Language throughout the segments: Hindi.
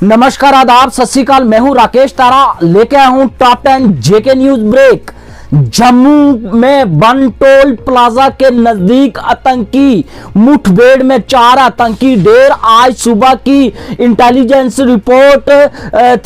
नमस्कार, आदाब, सत श्री अकाल। मैं हूं राकेश तारा, लेके आया हूं top 10 JK news break. Jammu में बन टोल प्लाजा के नजदीक आतंकी मुठभेड़ में 4 आतंकी ढेर। आज सुबह की इंटेलिजेंस रिपोर्ट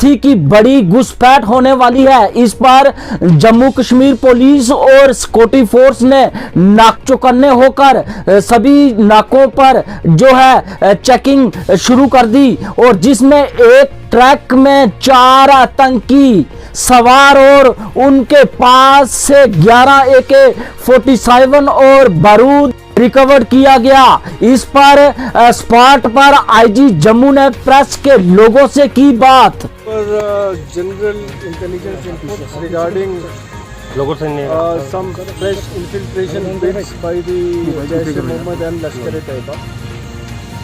थी कि बड़ी घुसपैठ होने वाली है। इस पर जम्मू कश्मीर पुलिस और सिक्योरिटी फोर्स ने नाक चौकन्ने होकर सभी नाकों पर जो है चेकिंग शुरू कर दी, और जिसमें एक ट्रक में 4 आतंकी सवार और उनके पास से 11 AK-47 और बारूद रिकवर किया गया। इस पर स्पॉट पर आईजी जम्मू ने प्रेस के लोगों से की बात। General intelligence inputs regarding some fresh infiltration bids by the Jaish-e-Mohammed and Lashkar-e-Taiba.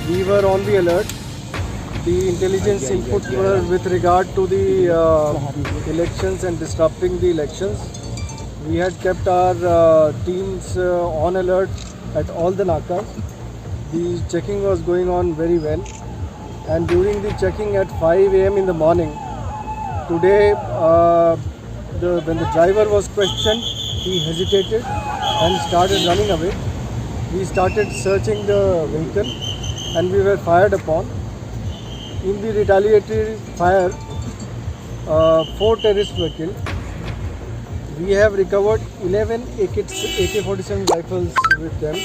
We were on the alert. The intelligence inputs were with regard to the elections and disrupting the elections. We had kept our teams on alert at all the nakas. The checking was going on very well, and during the checking at 5 AM in the morning today, when the driver was questioned, he hesitated and started running away. We started searching the vehicle and we were fired upon. In the retaliatory fire, 4 terrorists were killed. We have recovered 11 AK-47 rifles with them.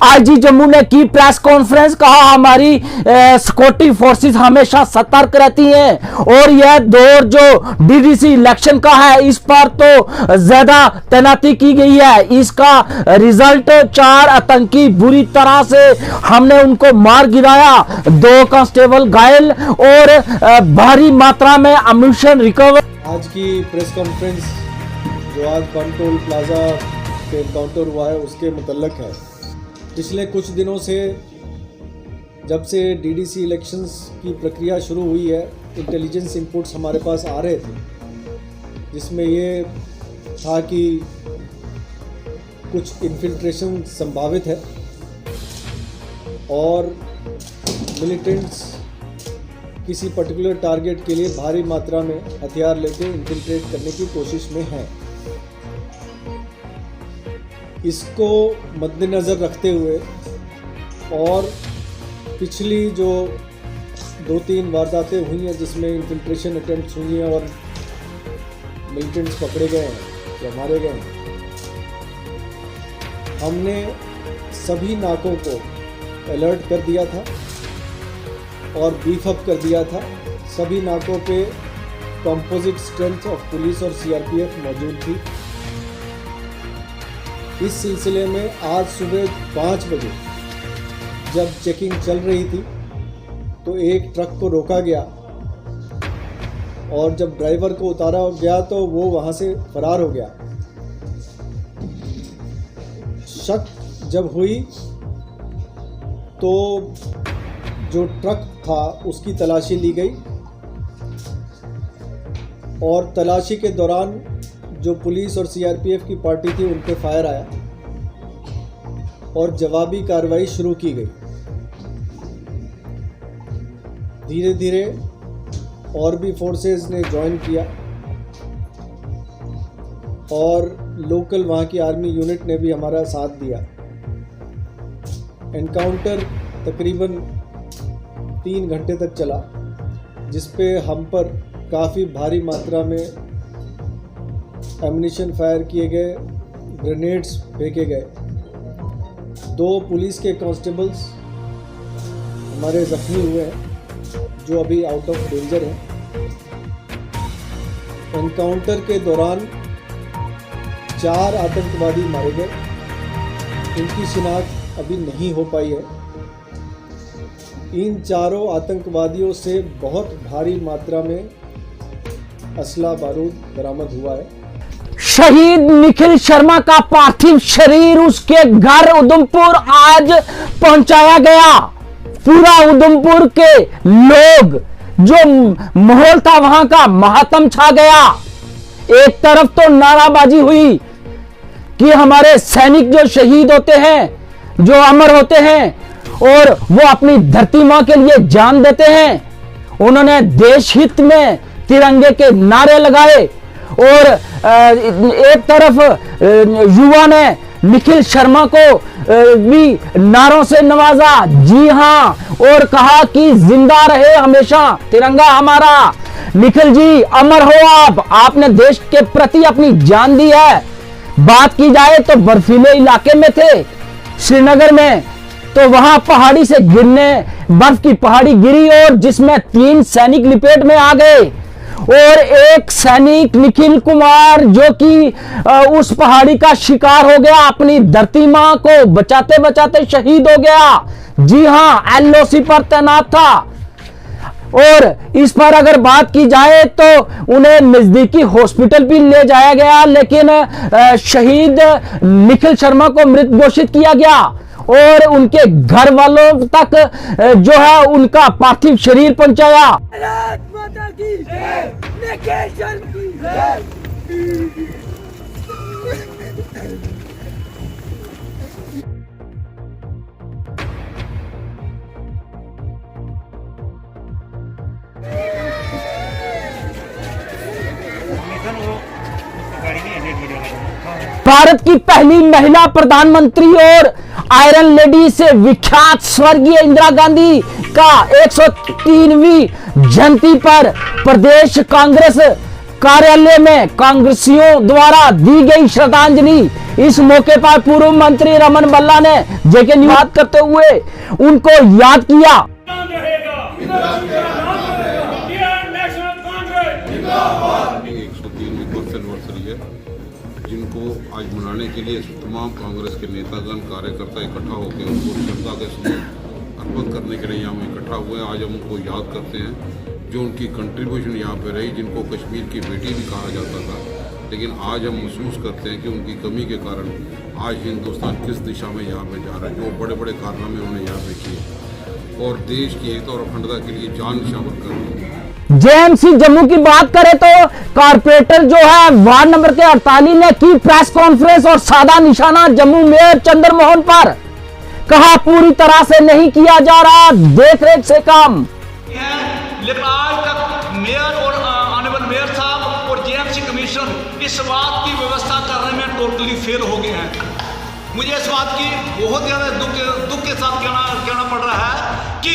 IG Jammu ने की प्रेस कॉन्फ्रेंस, कहा हमारी सिक्योरिटी फोर्सेस हमेशा सतर्क रहती हैं, और यह दौर जो डीडीसी इलेक्शन का है इस पर तो ज्यादा तैनाती की गई है। इसका रिजल्ट 4 आतंकी बुरी तरह से हमने उनको मार गिराया, 2 कांस्टेबल घायल और भारी मात्रा में अम्यूनिशन रिकवर। आज की प्रेस कॉन्फ्रेंस जो आज बन टोल प्लाजा पे एनकाउंटर हुआ है उसके मुतल्लक है। पिछले कुछ दिनों से जब से डीडीसी इलेक्शंस की प्रक्रिया शुरू हुई है, इंटेलिजेंस इनपुट्स हमारे पास आ रहे थे, जिसमें ये था कि कुछ इन्फिल्ट्रेशन संभावित है और मिलिटेंट्स किसी पर्टिकुलर टारगेट के लिए भारी मात्रा में हथियार लेके इन्फिल्ट्रेट करने की कोशिश में हैं। इसको मद्देनज़र रखते हुए और पिछली जो 2-3 वारदातें हुई हैं जिसमें इन्फिल्ट्रेशन अटेम्प्ट्स हुई हैं और मिलिटेंट्स पकड़े गए हैं या मारे गए हैं, हमने सभी नाकों को अलर्ट कर दिया था और बीफ अप कर दिया था। सभी नाकों पे कंपोजिट स्ट्रेंथ ऑफ पुलिस और सीआरपीएफ मौजूद थी। इस सिलसिले में आज सुबह 5 बजे जब चेकिंग चल रही थी तो एक ट्रक को रोका गया, और जब ड्राइवर को उतारा गया तो वो वहाँ से फरार हो गया। शक जब हुई तो जो ट्रक था उसकी तलाशी ली गई, और तलाशी के दौरान जो पुलिस और सीआरपीएफ की पार्टी थी उन पे फायर आया और जवाबी कार्रवाई शुरू की गई। धीरे धीरे और भी फोर्सेस ने ज्वाइन किया और लोकल वहाँ की आर्मी यूनिट ने भी हमारा साथ दिया। एनकाउंटर तकरीबन 3 घंटे तक चला, जिस पे हम पर काफ़ी भारी मात्रा में एम्यूनिशन फायर किए गए, ग्रेनेड्स फेंके गए। 2 पुलिस के कांस्टेबल्स हमारे ज़ख्मी हुए हैं जो अभी आउट ऑफ डेंजर हैं। एनकाउंटर के दौरान 4 आतंकवादी मारे गए, इनकी शिनाख्त अभी नहीं हो पाई है। इन 4 आतंकवादियों से बहुत भारी मात्रा में असला बारूद बरामद हुआ है। शहीद निखिल शर्मा का पार्थिव शरीर उसके घर उधमपुर आज पहुंचाया गया। पूरा उधमपुर के लोग, जो माहौल था वहां का, मातम छा गया। एक तरफ तो नाराबाजी हुई कि हमारे सैनिक जो शहीद होते हैं, जो अमर होते हैं, और वो अपनी धरती मां के लिए जान देते हैं। उन्होंने देश हित में तिरंगे के नारे लगाए और एक तरफ युवा ने निखिल शर्मा को भी नारों से नवाजा, जी हां, और कहा कि जिंदा रहे हमेशा तिरंगा हमारा। निखिल जी अमर हो आपने देश के प्रति अपनी जान दी है। बात की जाए तो बर्फीले इलाके में थे श्रीनगर में, तो वहां पहाड़ी से गिरने बर्फ की पहाड़ी गिरी और जिसमें 3 सैनिक लपेट में आ गए और एक सैनिक निखिल कुमार जो कि उस पहाड़ी का शिकार हो गया, अपनी धरती मां को बचाते बचाते शहीद हो गया। जी हां, एलओसी पर तैनात था। और इस पर अगर बात की जाए तो उन्हें नजदीकी हॉस्पिटल भी ले जाया गया, लेकिन शहीद निखिल शर्मा को मृत घोषित किया गया और उनके घर वालों तक जो है उनका पार्थिव शरीर पहुंचाया। भारत माता की जय, निखिल शर्मा की जय। भारत की पहली महिला प्रधानमंत्री और आयरन लेडी से विख्यात स्वर्गीय इंदिरा गांधी का 103वीं जयंती पर प्रदेश कांग्रेस कार्यालय में कांग्रेसियों द्वारा दी गई श्रद्धांजलि। इस मौके पर पूर्व मंत्री रमन बल्ला ने जेके न्यूज बात करते हुए उनको याद किया। 103वीं बर्थ एनिवर्सरी है, जिनको आज मनाने के लिए तमाम कांग्रेस के नेतागण कार्यकर्ता इकट्ठा होकर उनको श्रद्धा के समूह अर्पित करने के लिए यहाँ हम इकट्ठा हुए। आज हम उनको याद करते हैं जो उनकी कंट्रीब्यूशन यहाँ पे रही, जिनको कश्मीर की बेटी भी कहा जाता था, लेकिन आज हम महसूस करते हैं कि उनकी कमी के कारण आज हिंदुस्तान किस दिशा में यहाँ पे जा रहा है। जो बड़े बड़े कारनामे उन्होंने यहाँ पे किए और देश की एकता और अखंडता के लिए जान न्यौछावर कर दी। जेएमसी जम्मू की बात करें तो कारपोरेटर जो है वार्ड नंबर के 48 ने की प्रेस कॉन्फ्रेंस और साधा निशाना जम्मू मेयर चंद्र मोहन पर। कहा पूरी तरह से नहीं किया जा रहा देखरेख से काम। लेकिन आज तक मेयर और ऑनरेबल मेयर साहब और जेएमसी कमीशन इस बात की व्यवस्था करने में टोटली फेल हो गए हैं। मुझे इस बात की बहुत ज़्यादा दुख के साथ कहना पड़ रहा है कि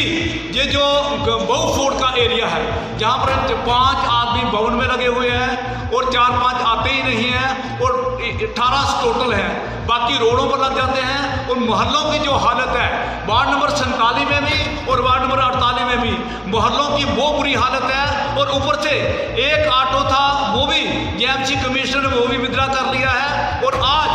ये जो बहु फोर्ट का एरिया है, जहाँ पर 5 आदमी भवन में लगे हुए हैं और 4-5 आते ही नहीं हैं और 18 टोटल हैं, बाकी रोडों पर लग जाते हैं। और मोहल्लों की जो हालत है वार्ड नंबर 47 में भी और वार्ड नंबर 48 में भी मोहल्लों की वो बुरी हालत है। और ऊपर से एक ऑटो था वो भी जेएमसी कमिश्नर ने वो भी विड्रॉ कर लिया है। और आज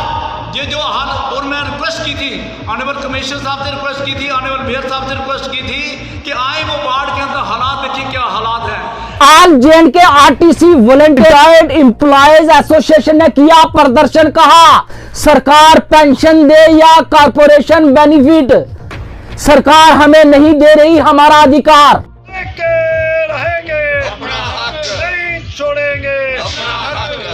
ये जो हाल, और मैं रिक्वेस्ट की थी ऑनरेबल कमिश्नर साहब से, रिक्वेस्ट की थी ऑनरेबल मेयर साहब से, रिक्वेस्ट की थी कि आए वो वार्ड के अंदर हालात देखिए क्या हालात हैं। आज जेएंड के आरटीसी वॉलंटियर एम्प्लॉयज एसोसिएशन ने किया प्रदर्शन। कहा सरकार पेंशन दे या कॉर्पोरेशन बेनिफिट, सरकार हमें नहीं दे रही हमारा अधिकार। रहेंगे, नहीं छोड़ेंगे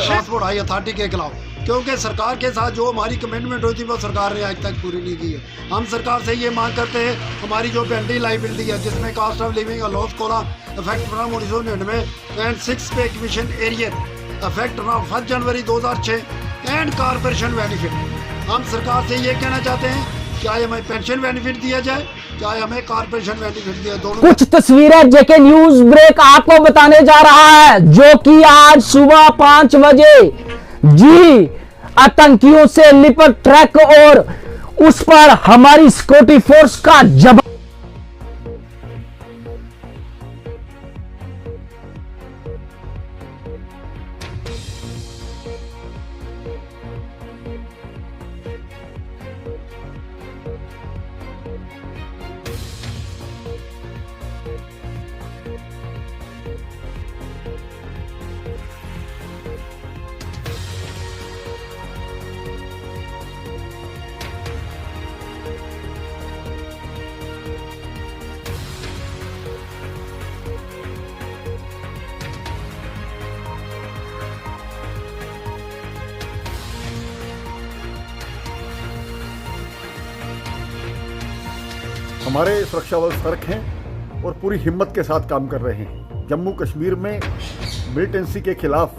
ट्रांसपोर्ट हाई अथॉरिटी के खिलाफ, क्योंकि सरकार के साथ जो हमारी कमिटमेंट हुई थी वो सरकार ने आज तक पूरी नहीं की है। हम सरकार से ये मांग करते हैं हमारी जो पेंडिंग लाइबिलिटी है, जिसमें कास्ट ऑफ लिविंग और loss Cola effect from 1999 and 6 पे commission arrear effect from 1 January 2006 and corporation benefit, हम सरकार से ये कहना चाहते हैं चाहे हमें पेंशन बेनिफिट दिया जाए चाहे हमें कारपोरेशन बेनिफिट दिया, दोनों। कुछ तस्वीरें जेके न्यूज ब्रेक आपको बताने जा रहा है, जो कि आज सुबह 5 बजे जी आतंकियों से लिपट ट्रैक और उस पर हमारी सिक्योरिटी फोर्स का जवाब। हमारे सुरक्षा बल सतर्क हैं और पूरी हिम्मत के साथ काम कर रहे हैं। जम्मू कश्मीर में मिलिटेंसी के खिलाफ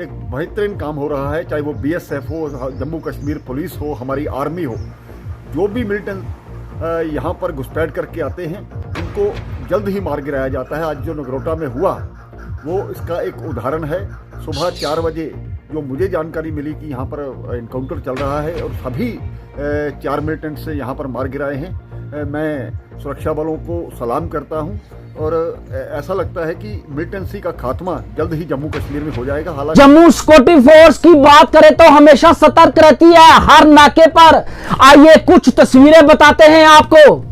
एक बेहतरीन काम हो रहा है, चाहे वो BSF हो, जम्मू कश्मीर पुलिस हो, हमारी आर्मी हो। जो भी मिलिटेंट यहाँ पर घुसपैठ करके आते हैं उनको जल्द ही मार गिराया जाता है। आज जो नगरोटा में हुआ वो इसका एक उदाहरण है। सुबह 4 बजे जो मुझे जानकारी मिली कि यहाँ पर इनकाउंटर चल रहा है और सभी 4 मिलिटेंट से यहाँ पर मार गिराए हैं। मैं सुरक्षा बलों को सलाम करता हूँ और ऐसा लगता है कि मिलिटेंसी का खात्मा जल्द ही जम्मू कश्मीर में हो जाएगा। हालांकि जम्मू सिक्योरिटी फोर्स की बात करें तो हमेशा सतर्क रहती है हर नाके पर। आइए कुछ तस्वीरें बताते हैं आपको।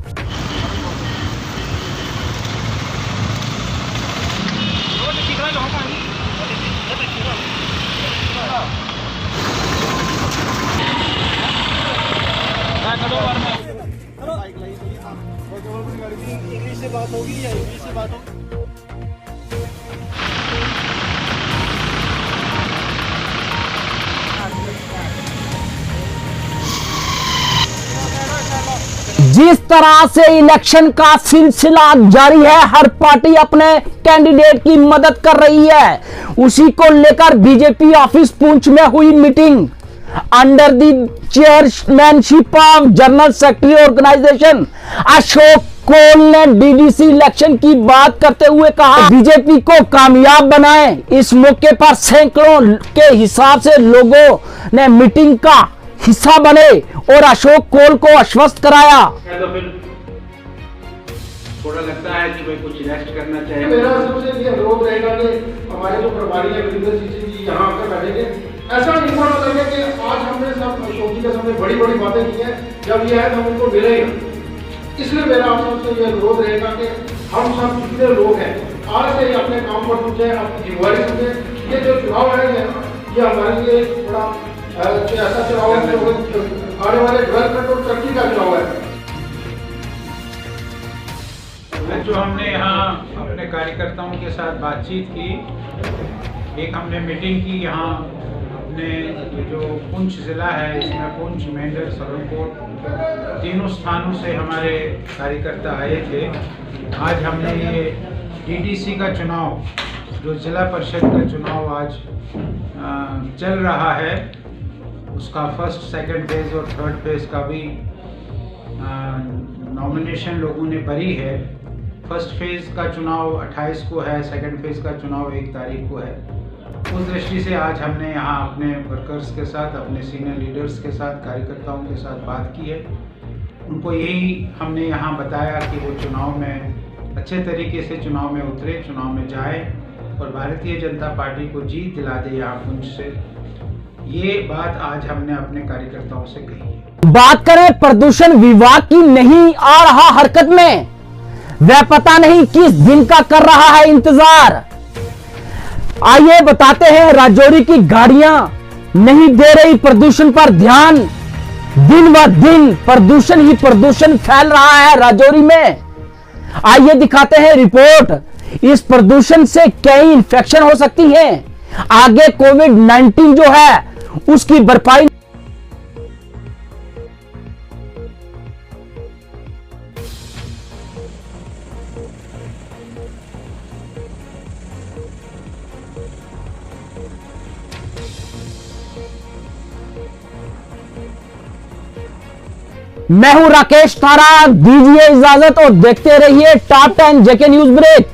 जिस तरह से इलेक्शन का सिलसिला जारी है, हर पार्टी अपने कैंडिडेट की मदद कर रही है। उसी को लेकर बीजेपी ऑफिस पुंछ में हुई meeting under the chairmanship of general secretary organisation Ashok Koul ने डीडीसी इलेक्शन की बात करते हुए कहा बीजेपी को कामयाब बनाएं। इस मौके पर सैकड़ों के हिसाब से लोगों ने मीटिंग का हिस्सा बने और अशोक कोल को आश्वस्त कराया। तो फिर थोड़ा लगता है कि भाई कुछ रेस्ट करना चाहिए। मेरा सबसे ये अनुरोध रहेगा कि हमारे जो प्रभारी है वीरेंद्र सिंह जी यहाँ आकर बैठेंगे। ऐसा नहीं होना चाहिए कि आज हमने सब अशोक जी के सामने बड़ी बड़ी बातें की हैं, जब ये है तो हम उनको मिलेंगे। इसलिए मेरा आप सबसे ये अनुरोध रहेगा कि हम सब जितने लोग हैं आज से ही अपने काम पर पहुंचे, अपनी जिम्मेवारी समझें। ये जो चुनाव है ये हमारे लिए बड़ा ऐसा चुनाव है जो आने वाले डेवलपमेंट और तरक्की का चुनाव है। जो हमने यहाँ अपने कार्यकर्ताओं के साथ बातचीत की, एक हमने मीटिंग की यहाँ अपने जो पुंछ ज़िला है इसमें पुंछ, मेंढर, सरनकोट तीनों स्थानों से हमारे कार्यकर्ता आए थे। आज हमने ये डीडीसी का चुनाव, जो जिला परिषद का चुनाव आज चल रहा है, उसका फर्स्ट, सेकंड फेज और थर्ड फेज का भी नॉमिनेशन लोगों ने भरी है। फर्स्ट फेज का चुनाव 28 को है, सेकंड फेज का चुनाव 1 तारीख को है। उस दृष्टि से आज हमने यहाँ अपने वर्कर्स के साथ, अपने सीनियर लीडर्स के साथ, कार्यकर्ताओं के साथ बात की है। उनको यही हमने यहाँ बताया कि वो चुनाव में अच्छे तरीके से चुनाव में उतरे, चुनाव में जाए और भारतीय जनता पार्टी को जीत दिला दे यहाँ पुंछ से। ये बात आज हमने अपने कार्यकर्ताओं से कही है। बात करें प्रदूषण विभाग की, नहीं आ रहा हरकत में, वह पता नहीं किस दिन का कर रहा है इंतजार। आइए बताते हैं, राजौरी की गाड़ियां नहीं दे रही प्रदूषण पर ध्यान। दिन ब दिन प्रदूषण ही प्रदूषण फैल रहा है राजौरी में। आइए दिखाते हैं रिपोर्ट। इस प्रदूषण से कई इन्फेक्शन हो सकती हैं। आगे कोविड-19 जो है उसकी भरपाई मैं हूं राकेश थारा, दीजिए इजाजत और देखते रहिए टॉप 10 जेके न्यूज ब्रेक।